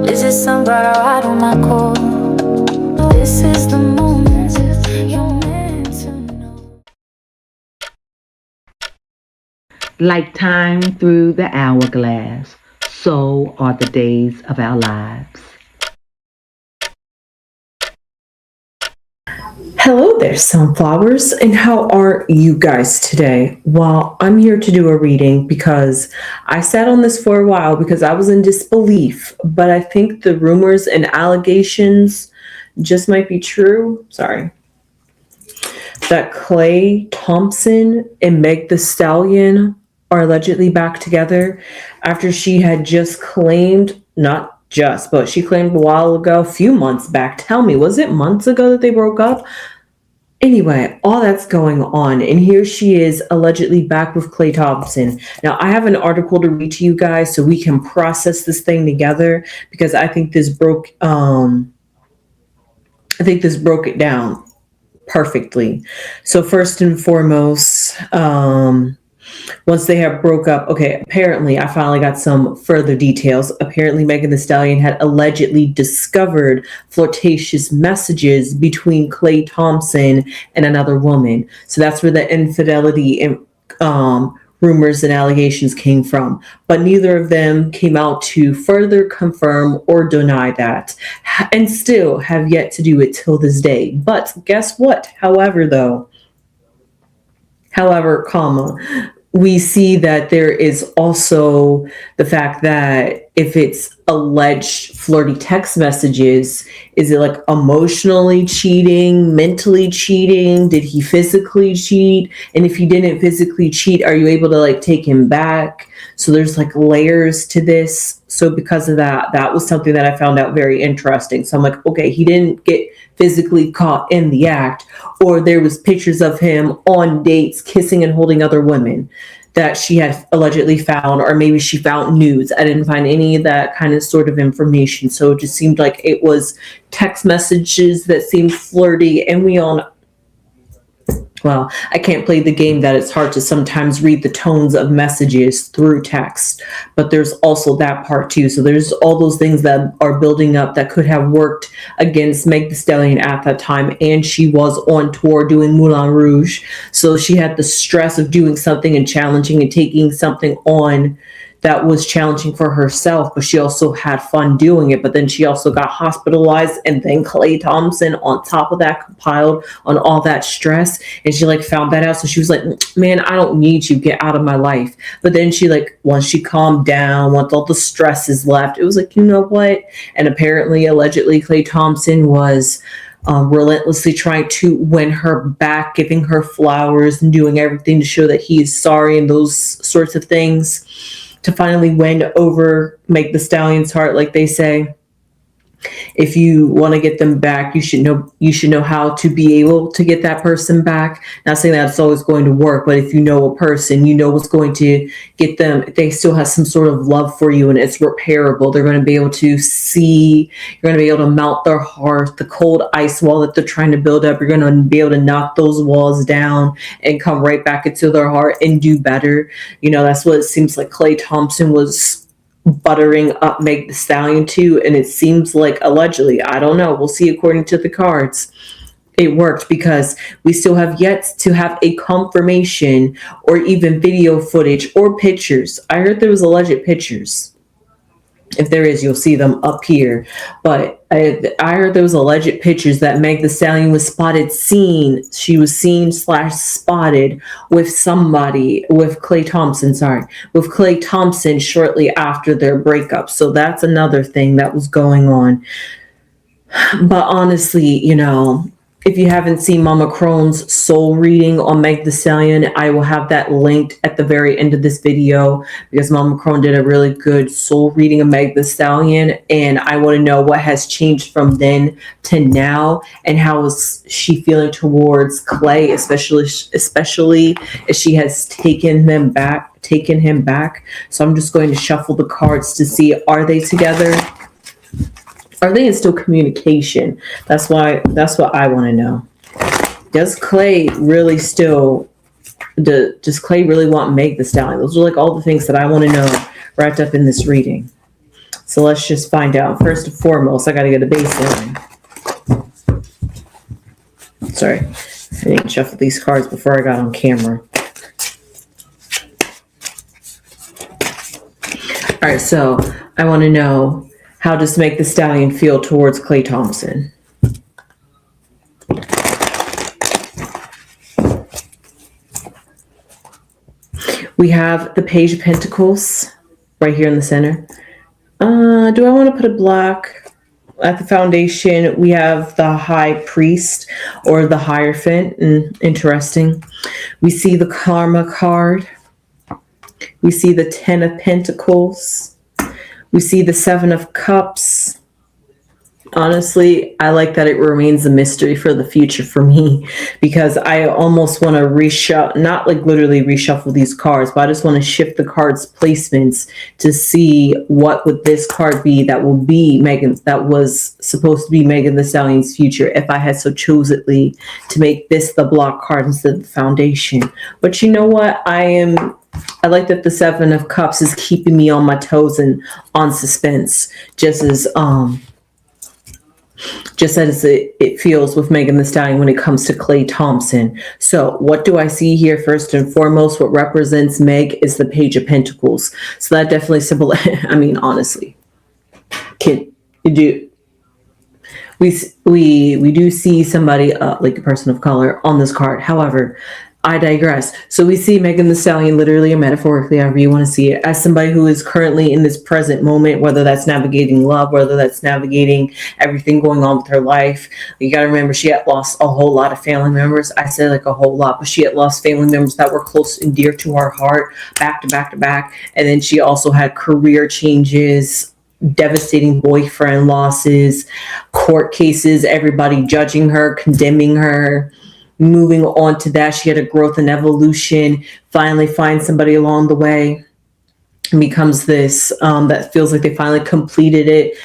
Is it somebody right on my core? This is the moment you're meant to know. Like time through the hourglass, so are the days of our lives. Hello there, sunflowers, and how are you guys today? Well, I'm here to do a reading because I sat on this for a while because I was in disbelief, but I think the rumors and allegations just might be true. Sorry. That Klay Thompson and Meg the Stallion are allegedly back together after she had just claimed, not just, but she claimed a while ago, a few months back. Tell me, was it months ago that they broke up? Anyway, all that's going on, and here she is allegedly back with Klay Thompson. Now, I have an article to read to you guys so we can process this thing together because I think this broke it down perfectly. So first and foremost, once they have broke up, okay, apparently I finally got some further details. Apparently Megan Thee Stallion had allegedly discovered flirtatious messages between Klay Thompson and another woman. So that's where the infidelity and rumors and allegations came from. But neither of them came out to further confirm or deny that, and still have yet to do it till this day. But guess what? However, we see that there is also the fact that if it's alleged flirty text messages, is it like emotionally cheating, mentally cheating? Did he physically cheat? And if he didn't physically cheat, are you able to like take him back? So there's like layers to this. So because of that, that was something that I found out very interesting. So I'm like, okay, he didn't get physically caught in the act, or there was pictures of him on dates kissing and holding other women that she had allegedly found, or maybe she found nudes. I didn't find any of that kind of sort of information. So it just seemed like it was text messages that seemed flirty, and we all know, well, I can't play the game that it's hard to sometimes read the tones of messages through text, but there's also that part too. So there's all those things that are building up that could have worked against Meg Thee Stallion at that time. And she was on tour doing Moulin Rouge. So she had the stress of doing something and challenging and taking something on that was challenging for herself, but she also had fun doing it. But then she also got hospitalized, and then Klay Thompson on top of that compiled on all that stress, and she like found that out. So she was like, man, I don't need you, get out of my life. But then she like, once she calmed down, once all the stress is left, it was like, you know what? And apparently allegedly Klay Thompson was relentlessly trying to win her back, giving her flowers and doing everything to show that he is sorry and those sorts of things, to finally win over, make the Stallion's heart, like they say. If you want to get them back, you should know how to be able to get that person back. Not saying that it's always going to work, but if you know a person, you know what's going to get them. If they still have some sort of love for you and it's repairable, they're going to be able to see, you're going to be able to melt their heart, the cold ice wall that they're trying to build up. You're going to be able to knock those walls down and come right back into their heart and do better. You know, that's what it seems like Klay Thompson was buttering up Meg Thee Stallion too, and it seems like allegedly, I don't know, we'll see according to the cards, it worked, because we still have yet to have a confirmation or even video footage or pictures. I heard there was alleged pictures. If there is, you'll see them up here. But I heard there was alleged pictures that Meg Thee Stallion was she was seen / spotted with somebody, with Klay Thompson shortly after their breakup. So that's another thing that was going on. But honestly, you know, if you haven't seen Mama Crones' soul reading on Meg Thee Stallion, I will have that linked at the very end of this video, because Mama Crone did a really good soul reading of Meg Thee Stallion, and I want to know what has changed from then to now, and how is she feeling towards Klay, especially if she has taken him back. So I'm just going to shuffle the cards to see, are they together? Are they in still communication? That's what I want to know. Does Klay really want Meg Thee Stallion? Those are like all the things that I want to know wrapped up in this reading. So let's just find out. First and foremost, I got to get a baseline. Sorry, I didn't shuffle these cards before I got on camera. All right, so I want to know, how does Meg the Stallion feel towards Klay Thompson? We have the Page of Pentacles right here in the center. Do I want to put a black at the foundation? We have the High Priest or the Hierophant. Interesting. We see the Karma card. We see the Ten of Pentacles. We see the Seven of Cups. Honestly, I like that it remains a mystery for the future for me, because I almost want to reshuffle, not like literally reshuffle these cards, but I just want to shift the cards placements to see what would this card be that will be Megan, that was supposed to be Megan the Stallion's future if I had so chosenly to make this the block card instead of the foundation. But you know what? I like that the Seven of Cups is keeping me on my toes and on suspense, just as it feels with Megan the Stallion when it comes to Klay Thompson. So what do I see here? First and foremost, what represents Meg is the Page of Pentacles. So that definitely symbolizes, I mean, honestly, we do see somebody like a person of color on this card. However, I digress. So we see Megan the Stallion, literally or metaphorically, however you want to see it, as somebody who is currently in this present moment, whether that's navigating love, whether that's navigating everything going on with her life. You got to remember, she had lost a whole lot of family members. I say like a whole lot, but she had lost family members that were close and dear to her heart, back to back to back. And then she also had career changes, devastating boyfriend losses, court cases, everybody judging her, condemning her. Moving on to that, she had a growth and evolution, finally finds somebody along the way, and becomes this, that feels like they finally completed it,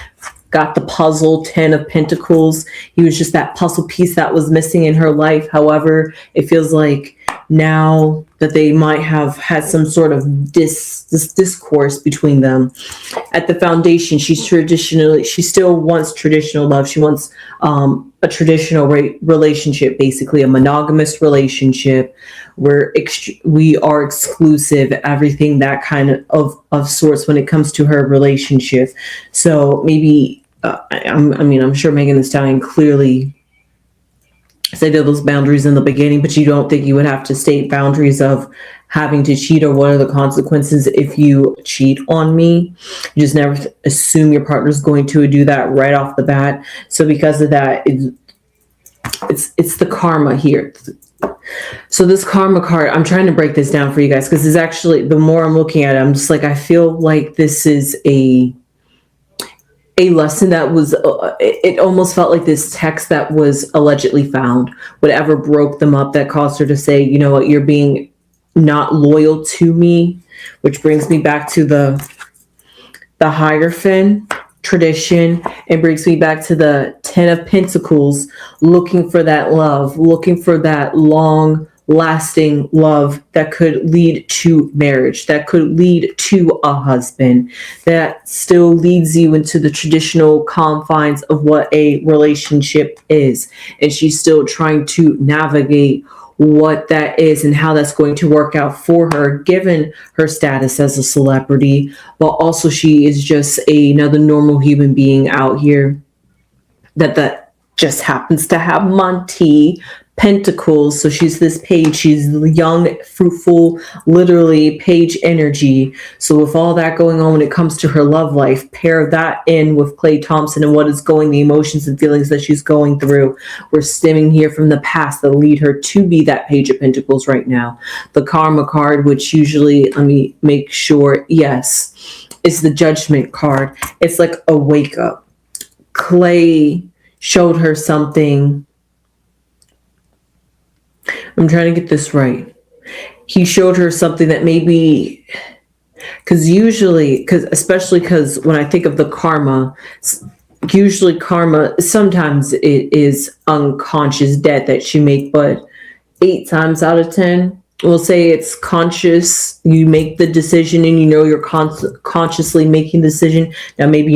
got the puzzle, 10 of Pentacles. He was just that puzzle piece that was missing in her life. However, it feels like now that they might have had some sort of discourse between them. At the foundation, she still wants traditional love. She wants a traditional relationship, basically a monogamous relationship where we are exclusive, everything that kind of sorts when it comes to her relationship. So maybe, I'm sure Megan the Stallion clearly stated those boundaries in the beginning, but you don't think you would have to state boundaries of having to cheat, or what are the consequences if you cheat on me? You just never assume your partner's going to do that right off the bat. So because of that, it's the karma here. So this karma card, I'm trying to break this down for you guys, because it's actually, the more I'm looking at it, I'm just like, I feel like this is a lesson that was, it almost felt like this text that was allegedly found, whatever broke them up, that caused her to say, you know what, you're being not loyal to me, which brings me back to the Hierophant tradition, and brings me back to the 10 of Pentacles, looking for that love, looking for that long lasting love that could lead to marriage, that could lead to a husband, that still leads you into the traditional confines of what a relationship is. And she's still trying to navigate what that is and how that's going to work out for her, given her status as a celebrity, but also she is just another normal human being out here that just happens to have Monty Pentacles. So she's this page, she's young, fruitful, literally page energy. So with all that going on when it comes to her love life, pair that in with Klay Thompson and what is going, the emotions and feelings that she's going through, we're stemming here from the past that lead her to be that Page of Pentacles right now. The Karma card, which usually, let me make sure, yes, is the Judgment card. It's like a wake up. Klay showed her something. I'm trying to get this right. He showed her something that maybe, especially because when I think of the karma, usually karma, sometimes it is unconscious debt that she make, but 8 times out of 10, we'll say it's conscious. You make the decision and you know you're consciously making the decision. Now maybe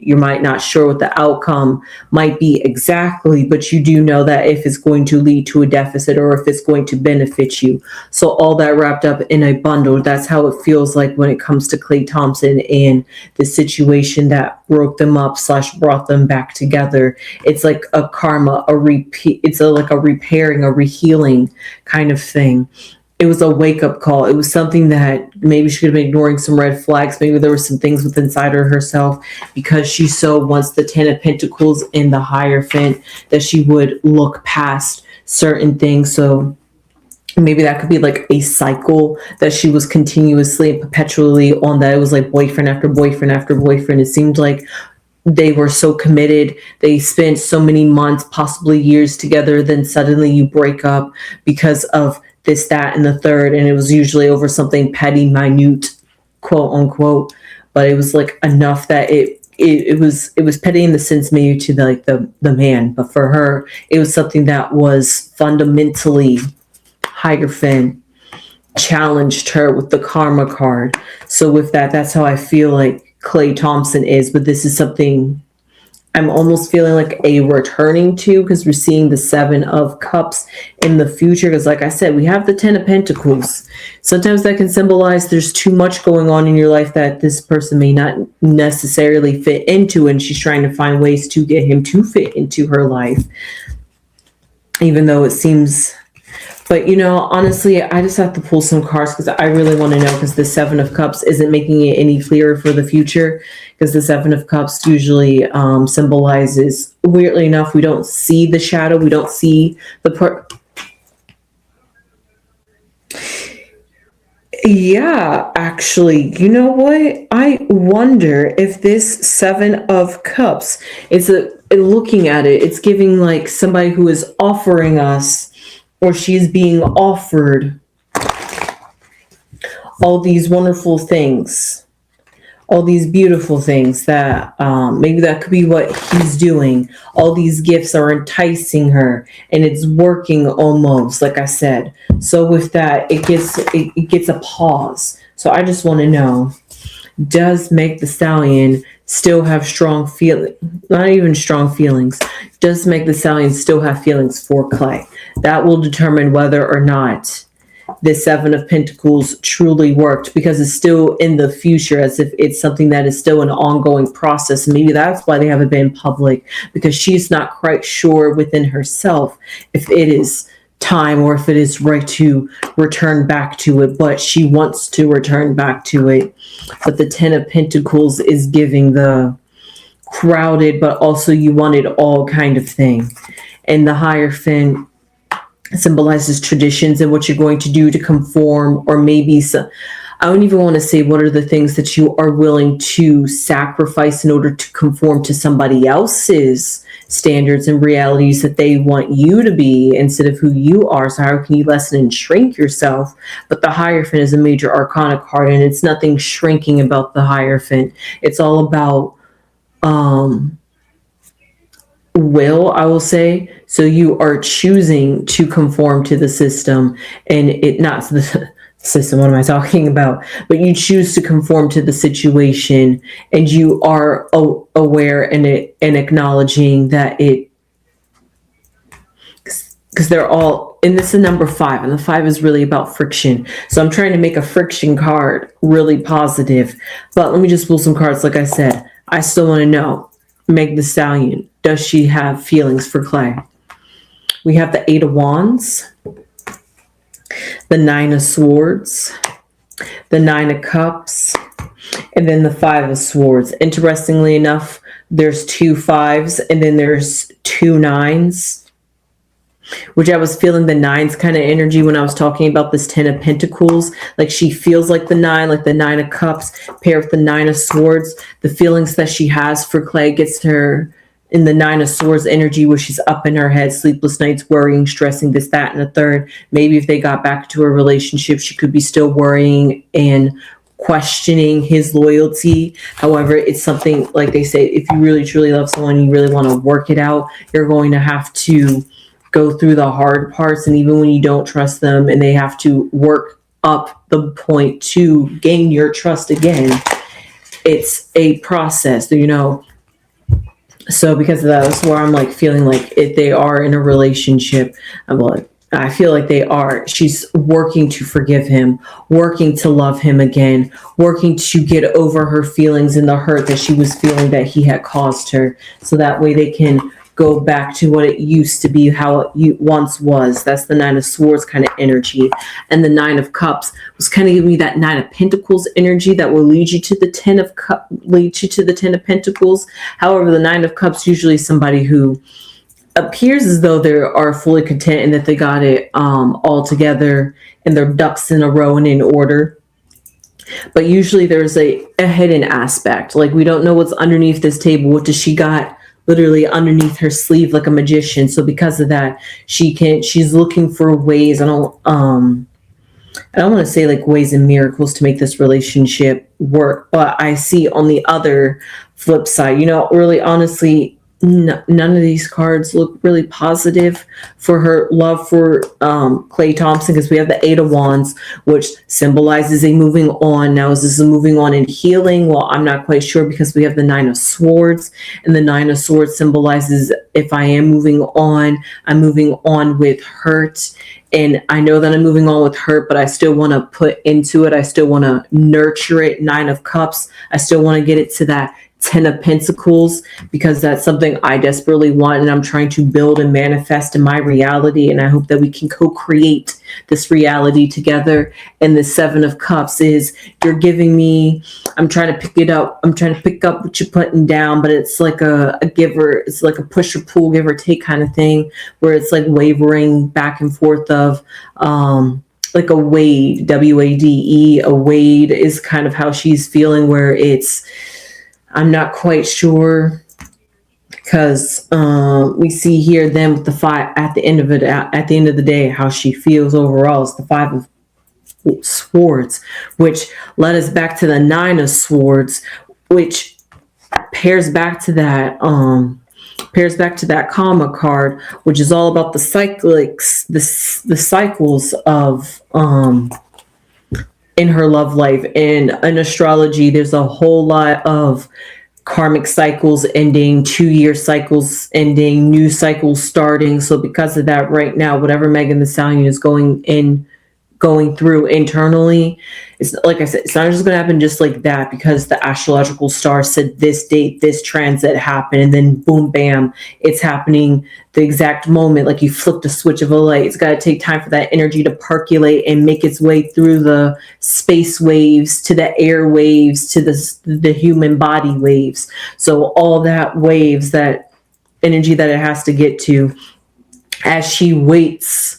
you might not sure what the outcome might be exactly, but you do know that if it's going to lead to a deficit or if it's going to benefit you. So all that wrapped up in a bundle. That's how it feels like when it comes to Klay Thompson and the situation that broke them up / brought them back together. It's like a karma, a repeat. It's like a repairing, a rehealing kind of thing. It was a wake-up call. It was something that maybe she could have been ignoring some red flags. Maybe there were some things with inside her herself because she so wants the 10 of Pentacles in the Hierophant that she would look past certain things. So maybe that could be like a cycle that she was continuously and perpetually on, that it was like boyfriend after boyfriend after boyfriend. It seemed like they were so committed. They spent so many months, possibly years together. Then suddenly you break up because of this, that, and the third. And it was usually over something petty, minute, quote unquote. But it was like enough that it was petty in the sense maybe to the man. But for her, it was something that was fundamentally Hierophant challenged her with the karma card. So with that, that's how I feel like Klay Thompson is. But this is something I'm almost feeling like a returning to, because we're seeing the 7 of Cups in the future. Because like I said, we have the 10 of Pentacles. Sometimes that can symbolize there's too much going on in your life that this person may not necessarily fit into, and she's trying to find ways to get him to fit into her life, even though it seems. But, honestly, I just have to pull some cards because I really want to know, because the 7 of Cups isn't making it any clearer for the future, because the 7 of Cups usually symbolizes, weirdly enough, we don't see the shadow. We don't see the Yeah, actually, you know what? I wonder if this 7 of Cups, looking at it, it's giving like somebody who is offering us, or she's being offered all these wonderful things, all these beautiful things that maybe that could be what he's doing. All these gifts are enticing her, and it's working almost, like I said. So with that, it gets a pause. So I just want to know, does Meg the Stallion still have strong feelings? Not even strong feelings. Does Meg the Stallion still have feelings for Klay? That will determine whether or not this 7 of Pentacles truly worked, because it's still in the future, as if it's something that is still an ongoing process. Maybe that's why they haven't been public, because she's not quite sure within herself if it is time or if it is right to return back to it, but she wants to return back to it. But the 10 of Pentacles is giving the crowded, but also you want it all kind of thing. And the Hierophant symbolizes traditions and what you're going to do to conform, or maybe I don't even want to say what are the things that you are willing to sacrifice in order to conform to somebody else's standards and realities that they want you to be instead of who you are. So how can you lessen and shrink yourself? But the Hierophant is a major arcana card, and it's nothing shrinking about the Hierophant. It's all about will, I will say. So you are choosing to conform to the system, and it not the system, what am I talking about? But you choose to conform to the situation, and you are aware and acknowledging that it, because they're all, and this is number 5, and the 5 is really about friction. So I'm trying to make a friction card really positive. But let me just pull some cards. Like I said, I still want to know, Meg the Stallion, does she have feelings for Klay? We have the 8 of Wands, the 9 of Swords, the 9 of Cups, and then the 5 of Swords. Interestingly enough, there's 2 5s and then there's 2 9s, which I was feeling the 9s kind of energy when I was talking about this 10 of Pentacles. Like she feels like the 9, like the 9 of Cups paired with the 9 of Swords. The feelings that she has for Klay gets her in the 9 of Swords energy, where she's up in her head, sleepless nights, worrying, stressing, this, that, and the third. Maybe if they got back to a relationship, she could be still worrying and questioning his loyalty. However, it's something, like they say, if you really truly love someone, you really want to work it out, you're going to have to go through the hard parts, and even when you don't trust them and they have to work up the point to gain your trust again, it's a process, you know. So because of that, that's where I'm like feeling like if they are in a relationship, I'm like, I feel like they are. She's working to forgive him, working to love him again, working to get over her feelings and the hurt that she was feeling that he had caused her. So that way they can go back to what it used to be, how it once was. That's the Nine of Swords kind of energy. And the Nine of Cups was kind of giving me that Nine of Pentacles energy that will lead you to the lead you to the Ten of Pentacles. However, the Nine of Cups usually somebody who appears as though they are fully content and that they got it all together and their ducks in a row and in order. But usually there's a hidden aspect. Like, we don't know what's underneath this table. What does she got literally underneath her sleeve like a magician? So because of that, she's looking for ways. I don't want to say like ways and miracles to make this relationship work, but I see on the other flip side, you know, really honestly, none of these cards look really positive for her love for Klay Thompson, because we have the Eight of Wands, which symbolizes a moving on. Now, is this a moving on in healing? Well, I'm not quite sure, because we have the Nine of Swords, and the Nine of Swords symbolizes if I am moving on, I'm moving on with hurt. And I know that I'm moving on with hurt, but I still want to put into it. I still want to nurture it. Nine of Cups. I still want to get it to that Ten of Pentacles, because that's something I desperately want, and I'm trying to build and manifest in my reality, and I hope that we can co-create this reality together. And the Seven of Cups is, you're giving me, I'm trying to pick it up, I'm trying to pick up what you're putting down, but it's like a giver, it's like a push or pull, give or take kind of thing, where it's like wavering back and forth of like a wade, W-A-D-E, a wade is kind of how she's feeling, where it's, I'm not quite sure, because we see here then with the five at the end of it, at the end of the day, how she feels overall is the Five of Swords, which led us back to the Nine of Swords, which pairs back to that karma card, which is all about the the cycles of in her love life. And in astrology, there's a whole lot of karmic cycles ending, 2-year cycles ending, new cycles starting. So because of that, right now, whatever Megan Thee Stallion is going through internally, it's like I said, it's not just going to happen just like that, because the astrological star said this date, this transit happened, and then boom, bam, it's happening the exact moment, like you flipped a switch of a light. It's got to take time for that energy to percolate and make its way through the space waves to the air waves to the human body waves. So all that waves, that energy that it has to get to, as she waits,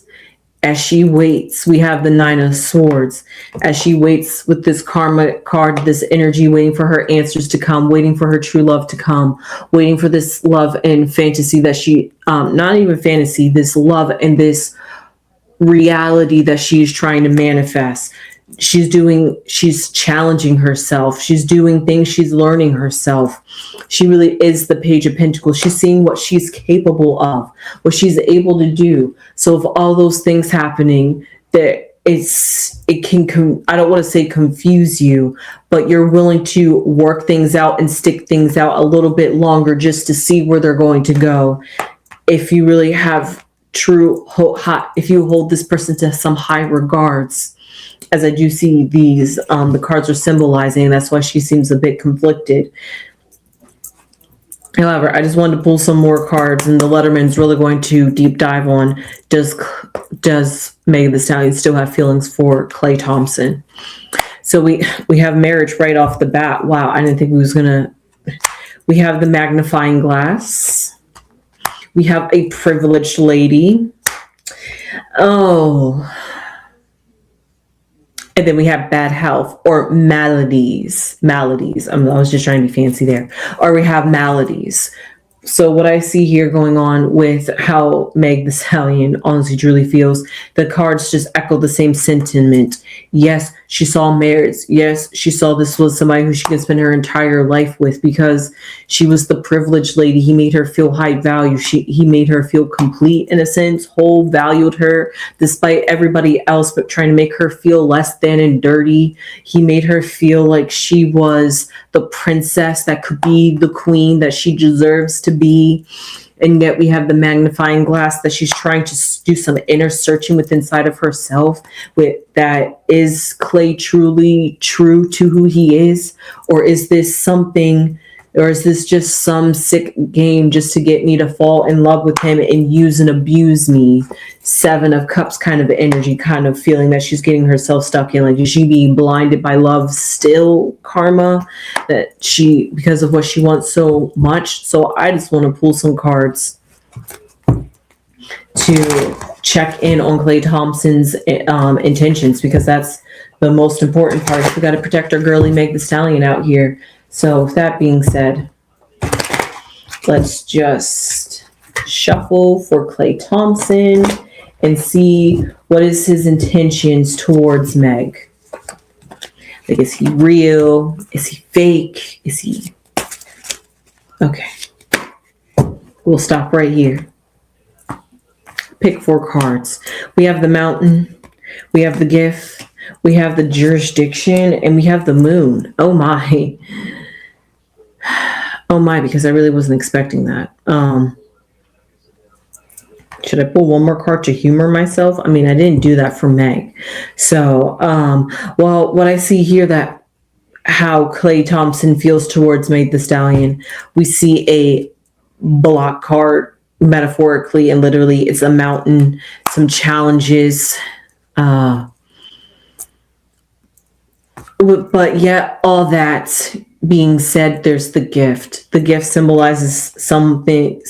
we have the Nine of Swords. As she waits with this karma card, this energy, waiting for her answers to come, waiting for her true love to come, waiting for this love and fantasy that she, not even fantasy, this love and this reality that she's trying to manifest. She's challenging herself. She's doing things, she's learning herself. She really is the Page of Pentacles. She's seeing what she's capable of, what she's able to do. So if all those things happening, that it can, I don't want to say confuse you, but you're willing to work things out and stick things out a little bit longer just to see where they're going to go. If you really have if you hold this person to some high regards, as I do see these, the cards are symbolizing. That's why she seems a bit conflicted. However, I just wanted to pull some more cards, and the Letterman's really going to deep dive on, does Megan Thee Stallion still have feelings for Klay Thompson? So we have marriage right off the bat. Wow, I didn't think we was gonna. We have the magnifying glass. We have a privileged lady. Oh. And then we have bad health or maladies. I was just trying to be fancy there. Or we have maladies. So what I see here going on with how Meg the Stallion honestly truly feels, the cards just echo the same sentiment. Yes, she saw marriage. Yes, she saw this was somebody who she could spend her entire life with because she was the privileged lady. He made her feel high value. He made her feel complete in a sense, whole, valued her despite everybody else, but trying to make her feel less than and dirty. He made her feel like she was the princess that could be the queen that she deserves to be. And yet we have the magnifying glass that she's trying to do some inner searching with inside of herself, with that, is Clay truly true to who he is, or is this something, or is this just some sick game just to get me to fall in love with him and use and abuse me? Seven of Cups kind of energy, kind of feeling that she's getting herself stuck in. Like, is she being blinded by love still, karma, that she, because of what she wants so much? So I just want to pull some cards to check in on Clay Thompson's intentions, because that's the most important part. We got to protect our girly Meg the Stallion out here. So with that being said, let's just shuffle for Clay Thompson and see what is his intentions towards Meg. Like, is he real? Is he fake? Is he... Okay. We'll stop right here. Pick 4 cards. We have the Mountain. We have the Gift. We have the Jurisdiction. And we have the Moon. Oh my. Oh my, because I really wasn't expecting that. Should I pull one more card to humor myself? I mean, I didn't do that for Meg. So, well, what I see here, that how Clay Thompson feels towards Meg the Stallion, we see a block card, metaphorically and literally. It's a mountain, some challenges, but yet all that being said, there's the Gift. The Gift symbolizes something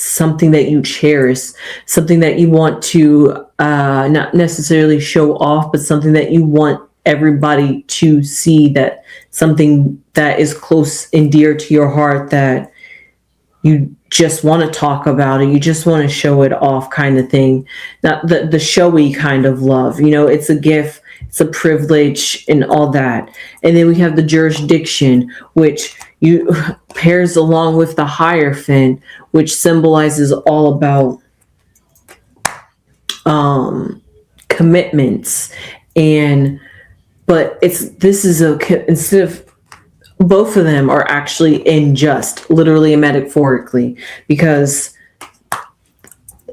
that you cherish, something that you want to not necessarily show off, but something that you want everybody to see, that something that is close and dear to your heart, that you just want to talk about it, you just want to show it off, kind of thing. Not the showy kind of love, it's a gift, it's a privilege and all that. And then we have the Jurisdiction, which you pairs along with the Hierophant, which symbolizes all about commitments. But instead of, both of them are actually in just literally and metaphorically, because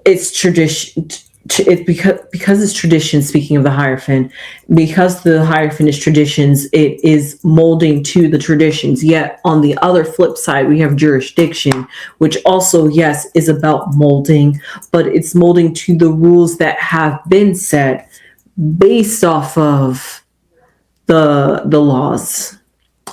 it's tradition. It's because it's tradition. Speaking of the Hierophant, because the Hierophant is traditions, it is molding to the traditions. Yet on the other flip side, we have Jurisdiction, which also, yes, is about molding, but it's molding to the rules that have been set based off of the laws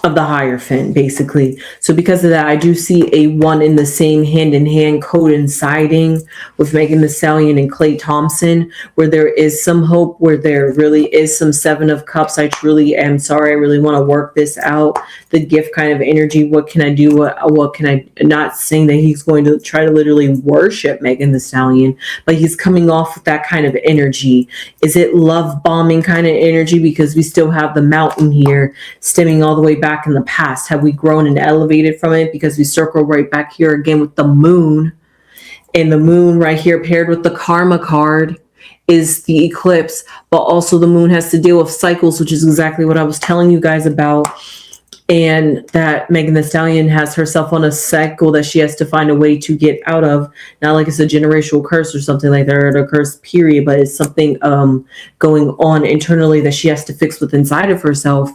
of the Hierophant, basically. So because of that, I do see a one in the same, hand-in-hand, coinciding with Megan Thee Stallion and Clay Thompson, where there is some hope, where there really is some Seven of Cups. I truly am sorry. I really want to work this out. The Gift kind of energy. What can I do? What can I... Not saying that he's going to try to literally worship Megan Thee Stallion, but he's coming off with that kind of energy. Is it love bombing kind of energy? Because we still have the Mountain here, stemming all the way back in the past. Have we grown and elevated from it? Because we circle right back here again with the Moon, and the Moon right here paired with the Karma card is the Eclipse, but also the Moon has to deal with cycles, which is exactly what I was telling you guys about, and that Megan Thee Stallion has herself on a cycle that she has to find a way to get out of. Not like it's a generational curse or something like that, or a curse period, but it's something going on internally that she has to fix with inside of herself.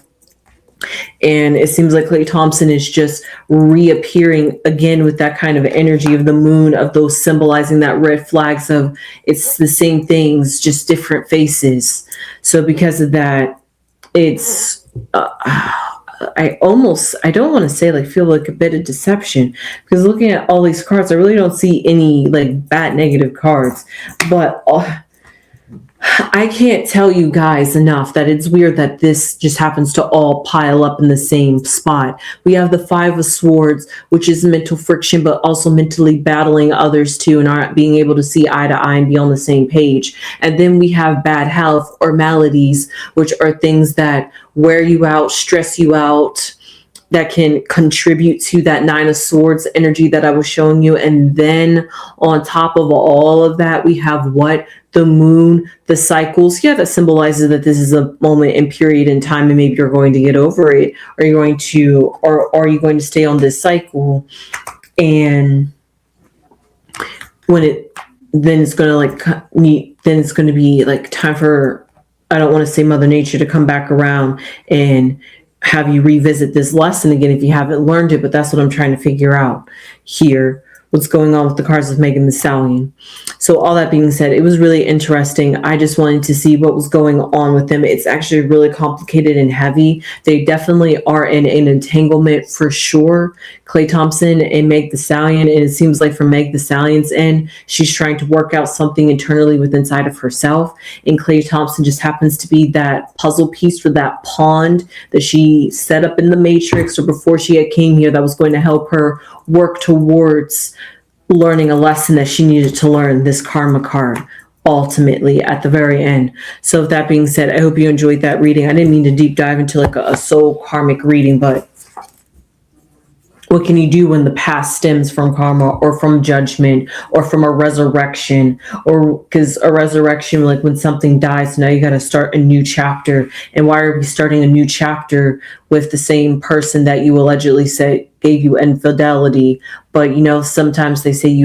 And it seems like Clay Thompson is just reappearing again with that kind of energy of the Moon, of those symbolizing that red flags of it's the same things, just different faces. So because of that, it's I don't want to say like feel like a bit of deception, because looking at all these cards, I really don't see any like bad negative cards, but I can't tell you guys enough that it's weird that this just happens to all pile up in the same spot. We have the Five of Swords, which is mental friction, but also mentally battling others too, and aren't being able to see eye to eye and be on the same page. And then we have bad health or maladies, which are things that wear you out, stress you out, that can contribute to that Nine of Swords energy that I was showing you. And then on top of all of that, we have what? The moon, the cycles. Yeah, that symbolizes that this is a moment and period in time, and maybe you're going to get over it. Or you're going to, or are you going to stay on this cycle? And when it, then it's going to like meet, then it's going to be like time for, I don't want to say Mother Nature to come back around and have you revisit this lesson again if you haven't learned it. But that's what I'm trying to figure out here. What's going on with the cards with Megan Thee Stallion. So all that being said, it was really interesting. I just wanted to see what was going on with them. It's actually really complicated and heavy. They definitely are in an entanglement for sure. Klay Thompson and Meg Thee Stallion. And it seems like from Meg Thee Stallion's end, she's trying to work out something internally within inside of herself. And Klay Thompson just happens to be that puzzle piece for that pond that she set up in the Matrix, or before she had came here, that was going to help her work towards learning a lesson that she needed to learn, this karma card, ultimately at the very end. So with that being said, I hope you enjoyed that reading. I didn't mean to deep dive into like a soul karmic reading, but what can you do when the past stems from karma or from judgment or from a resurrection? Or because a resurrection, like when something dies, now you got to start a new chapter. And why are we starting a new chapter with the same person that you allegedly say gave you infidelity? But you know, sometimes they say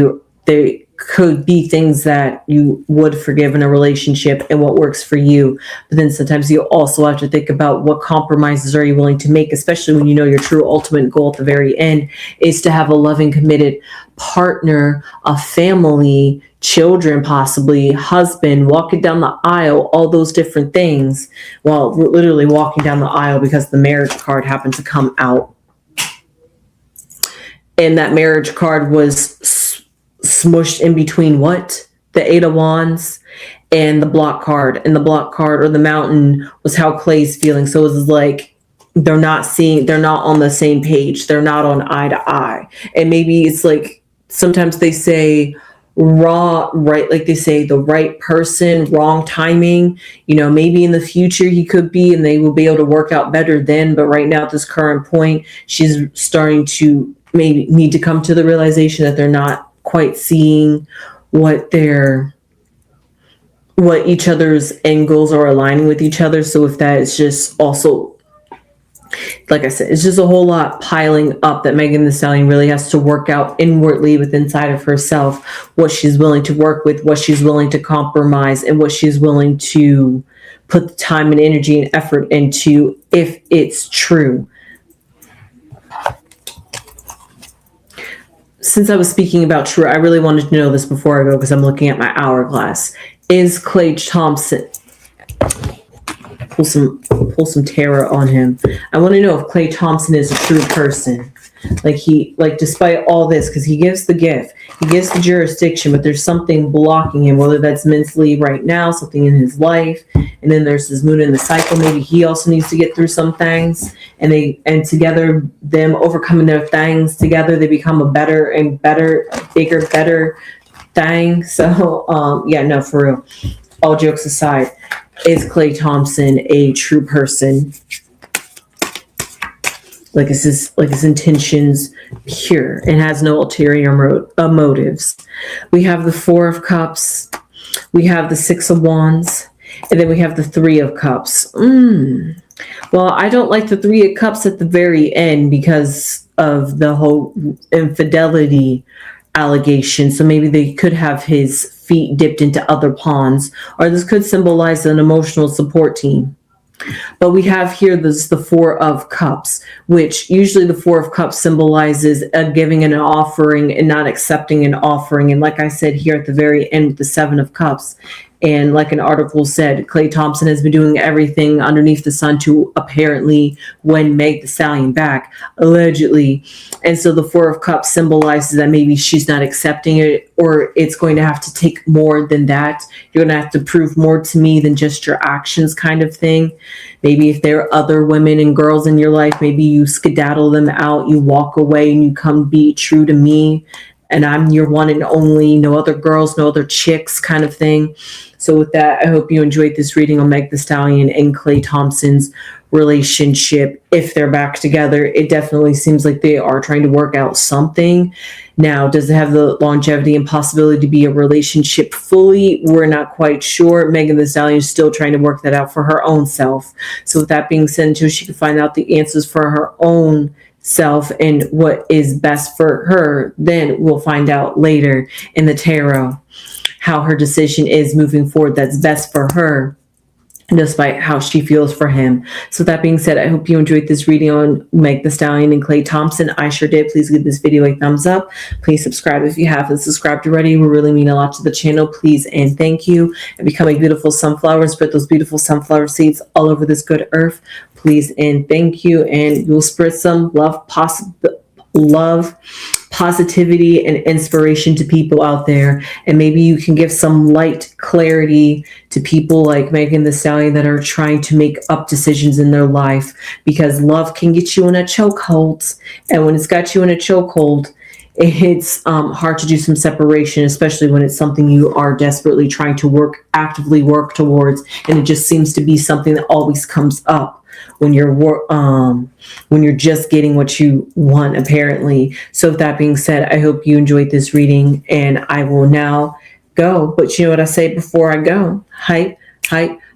there could be things that you would forgive in a relationship and what works for you. But then sometimes you also have to think about what compromises are you willing to make, especially when you know your true ultimate goal at the very end is to have a loving, committed partner, a family, children, possibly husband, walking down the aisle, all those different things. Well, we're literally walking down the aisle because the marriage card happened to come out. And that marriage card was smushed in between what? The Eight of Wands and the block card. And the block card, or the mountain, was how Clay's feeling. So it was like they're not on the same page. They're not on eye to eye. And maybe it's like sometimes they say right, like they say the right person, wrong timing. You know, maybe in the future he could be, and they will be able to work out better then. But right now at this current point, she's starting to maybe need to come to the realization that they're not quite seeing what each other's end goals are aligning with each other. So if that is just also, like I said, it's just a whole lot piling up that Megan Thee Stallion really has to work out inwardly with inside of herself, what she's willing to work with, what she's willing to compromise, and what she's willing to put the time and energy and effort into if it's true. Since I was speaking about true, I really wanted to know this before I go because I'm looking at my hourglass. Is Klay Thompson, pull some tarot on him. I want to know if Klay Thompson is a true person. Like despite all this, because he gives the gift, he gives the jurisdiction, but there's something blocking him, whether that's mentally right now, something in his life, and then there's this moon in the cycle. Maybe he also needs to get through some things, and together, them overcoming their things together, they become a better and better, bigger, better thing. So, yeah, no, for real. All jokes aside, is Klay Thompson a true person? Like his intentions pure and has no ulterior motives. We have the Four of Cups, we have the Six of Wands, and then we have the Three of Cups. Well, I don't like the Three of Cups at the very end because of the whole infidelity allegation. So maybe they could have his feet dipped into other ponds, or this could symbolize an emotional support team. But we have here the Four of Cups, which usually the Four of Cups symbolizes a giving and an offering and not accepting an offering. And like I said here at the very end with the Seven of Cups, And like an article said, Klay Thompson has been doing everything underneath the sun to apparently win Meg Thee Stallion back, allegedly. And so the Four of Cups symbolizes that maybe she's not accepting it, or it's going to have to take more than that. You're going to have to prove more to me than just your actions, kind of thing. Maybe if there are other women and girls in your life, maybe you skedaddle them out, you walk away, and you come be true to me. And I'm your one and only, no other girls, no other chicks, kind of thing. So with that, I hope you enjoyed this reading on Meg Thee Stallion and Klay Thompson's relationship. If they're back together, it definitely seems like they are trying to work out something. Now, does it have the longevity and possibility to be a relationship fully? We're not quite sure. Megan Thee Stallion is still trying to work that out for her own self. So with that being said, until she can find out the answers for her own self and what is best for her, then we'll find out later in the tarot how her decision is moving forward that's best for her, despite how she feels for him. So that being said, I hope you enjoyed this reading on Meg Thee Stallion and Klay Thompson. I sure did. Please give this video a thumbs up. Please subscribe if you haven't subscribed already. It will really mean a lot to the channel. Please and thank you. And become a beautiful sunflower and spread those beautiful sunflower seeds all over this good earth. Please and thank you. And you'll spread some love, positivity, and inspiration to people out there. And maybe you can give some light clarity to people like Megan Thee Stallion that are trying to make up decisions in their life, because love can get you in a chokehold. And when it's got you in a chokehold, it's hard to do some separation, especially when it's something you are desperately trying to actively work towards. And it just seems to be something that always comes up when you're just getting what you want, apparently. So with that being said, I hope you enjoyed this reading, and I will now go. But you know what I say before I go? Hype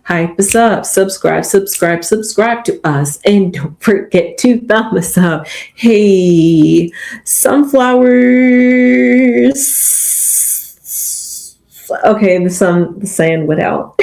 us up. Subscribe to us, and don't forget to thumb us up. Hey, sunflowers. Okay, the sand went out.